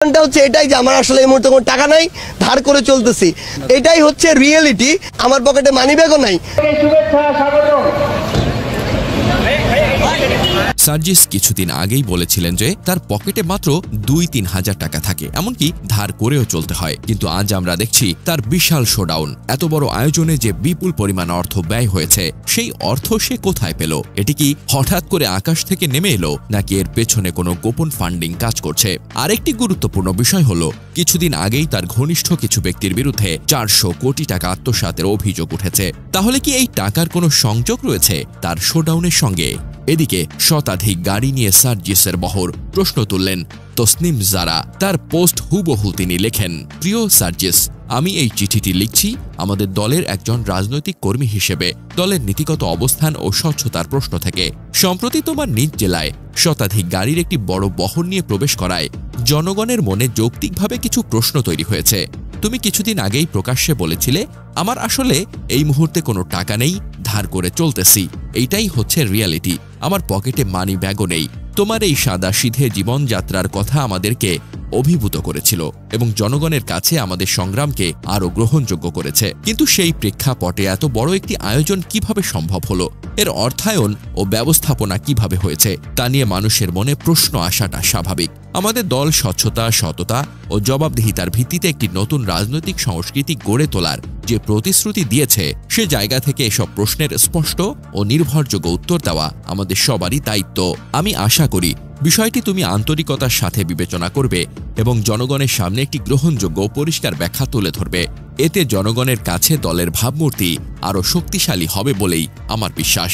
হচ্ছে এটাই যে আমার আসলে এই মুহূর্তে কোনো টাকা নাই, ধার করে চলতেছি, এটাই হচ্ছে রিয়েলিটি। আমার পকেটে মানি ব্যাগও নাই। সার্জিস কিছুদিন আগেই বলেছিলেন যে তার পকেটে মাত্র 2-3 হাজার টাকা থাকে, এমনকি ধার করেও চলতে হয়। কিন্তু আজ আমরা দেখছি তার বিশাল শোডাউন। এত বড় আয়োজনে যে বিপুল পরিমাণ অর্থ ব্যয় হয়েছে, সেই অর্থ সে কোথায় পেল? এটি কি হঠাৎ করে আকাশ থেকে নেমে এলো, নাকি এর পেছনে কোনো গোপন ফান্ডিং কাজ করছে? আরেকটি গুরুত্বপূর্ণ বিষয় হলো, কিছুদিন আগেই তার ঘনিষ্ঠ কিছু ব্যক্তির বিরুদ্ধে 400 কোটি টাকা আত্মসাতের অভিযোগ উঠেছে। তাহলে কি এই টাকার কোনো সংযোগ রয়েছে তার শোডাউনের সঙ্গে? এদিকে শতাধিক গাড়ি নিয়ে সার্জিসের বহর। প্রশ্ন তুললেন তসনিম জারা। তার পোস্ট হুবহু তিনি লেখেন, প্রিয় সার্জিস, আমি এই চিঠিটি লিখছি আমাদের দলের একজন রাজনৈতিক কর্মী হিসেবে, দলের নীতিগত অবস্থান ও স্বচ্ছতার প্রশ্ন থেকে। সম্প্রতি তোমার নিজ জেলায় শতাধিক গাড়ির একটি বড় বহর নিয়ে প্রবেশ করায় জনগণের মনে যৌক্তিকভাবে কিছু প্রশ্ন তৈরি হয়েছে। তুমি কিছুদিন আগেই প্রকাশ্যে বলেছিলে, আমার আসলে এই মুহূর্তে কোনো টাকা নেই, ধার করে চলতেছি। এইটাই হচ্ছে রিয়ালিটি। আমার পকেটে মানি ব্যাগও নেই। তোমার এই সাদা সিধে জীবনযাত্রার কথা আমাদেরকে অভিভূত করেছিল এবং জনগণের কাছে আমাদের সংগ্রামকে আরও গ্রহণযোগ্য করেছে। কিন্তু সেই প্রেক্ষাপটে এত বড় একটি আয়োজন কিভাবে সম্ভব হলো? এর অর্থায়ন ও ব্যবস্থাপনা কিভাবে হয়েছে তা নিয়ে মানুষের মনে প্রশ্ন আসাটা স্বাভাবিক। আমাদের দল স্বচ্ছতা, সততা ও জবাবদিহিতার ভিত্তিতে একটি নতুন রাজনৈতিক সংস্কৃতি গড়ে তোলার যে প্রতিশ্রুতি দিয়েছে, সে জায়গা থেকে এসব প্রশ্নের স্পষ্ট ও নির্ভরযোগ্য উত্তর দেওয়া আমাদের সবারই দায়িত্ব। আমি আশা করি বিষয়টি তুমি আন্তরিকতার সাথে বিবেচনা করবে এবং জনগণের সামনে একটি গ্রহণযোগ্য ও পরিষ্কার ব্যাখ্যা তুলে ধরবে। এতে জনগণের কাছে দলের ভাবমূর্তি আরও শক্তিশালী হবে বলেই আমার বিশ্বাস।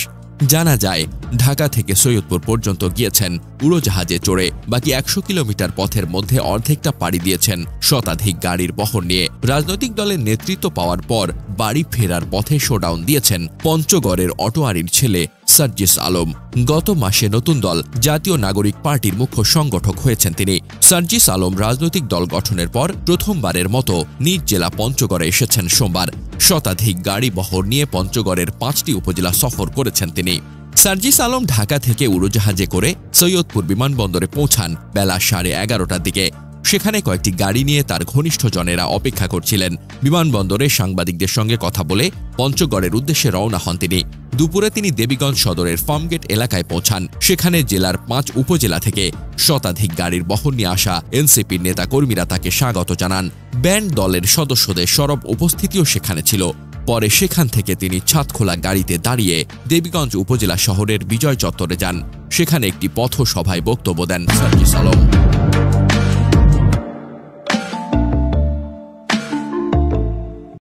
জানা যায়, ঢাকা থেকে সৈয়দপুর পর্যন্ত গিয়েছেন উড়োজাহাজে চড়ে। বাকি 100 কিলোমিটার পথের মধ্যে অর্ধেকটা পাড়ি দিয়েছেন শতাধিক গাড়ির বহর নিয়ে। রাজনৈতিক দলের নেতৃত্ব পাওয়ার পর বাড়ি ফেরার পথে শোডাউন দিয়েছেন পঞ্চগড়ের অটোয়ারির ছেলে সার্জিস আলম। গত মাসে নতুন দল জাতীয় নাগরিক পার্টির মুখ্য সংগঠক হয়েছেন তিনি। সার্জিস আলম রাজনৈতিক দল গঠনের পর প্রথমবারের মতো নিজ জেলা পঞ্চগড়ে এসেছেন সোমবার। শতাধিক গাড়ি বহর নিয়ে পঞ্চগড়ের 5টি উপজেলা সফর করেছেন তিনি। সার্জিস আলম ঢাকা থেকে উড়োজাহাজে করে সৈয়দপুর বিমানবন্দরে পৌঁছান বেলা 11:30টার দিকে। সেখানে কয়েকটি গাড়ি নিয়ে তার ঘনিষ্ঠজনেরা অপেক্ষা করছিলেন। বিমানবন্দরে সাংবাদিকদের সঙ্গে কথা বলে পঞ্চগড়ের উদ্দেশ্যে রওনা হন তিনি। দুপুরে তিনি দেবীগঞ্জ সদরের ফার্মগেট এলাকায় পৌঁছান। সেখানে জেলার 5 উপজেলা থেকে শতাধিক গাড়ির বহর নিয়ে আসা এনসিপির নেতাকর্মীরা তাকে স্বাগত জানান। ব্যান্ড দলের সদস্যদের সরব উপস্থিতিও সেখানে ছিল। পরে সেখান থেকে তিনি ছাদখোলা গাড়িতে দাঁড়িয়ে দেবীগঞ্জ উপজেলা শহরের বিজয় চত্বরে যান। সেখানে একটি পথসভায় বক্তব্য দেন সার্জিস আলম।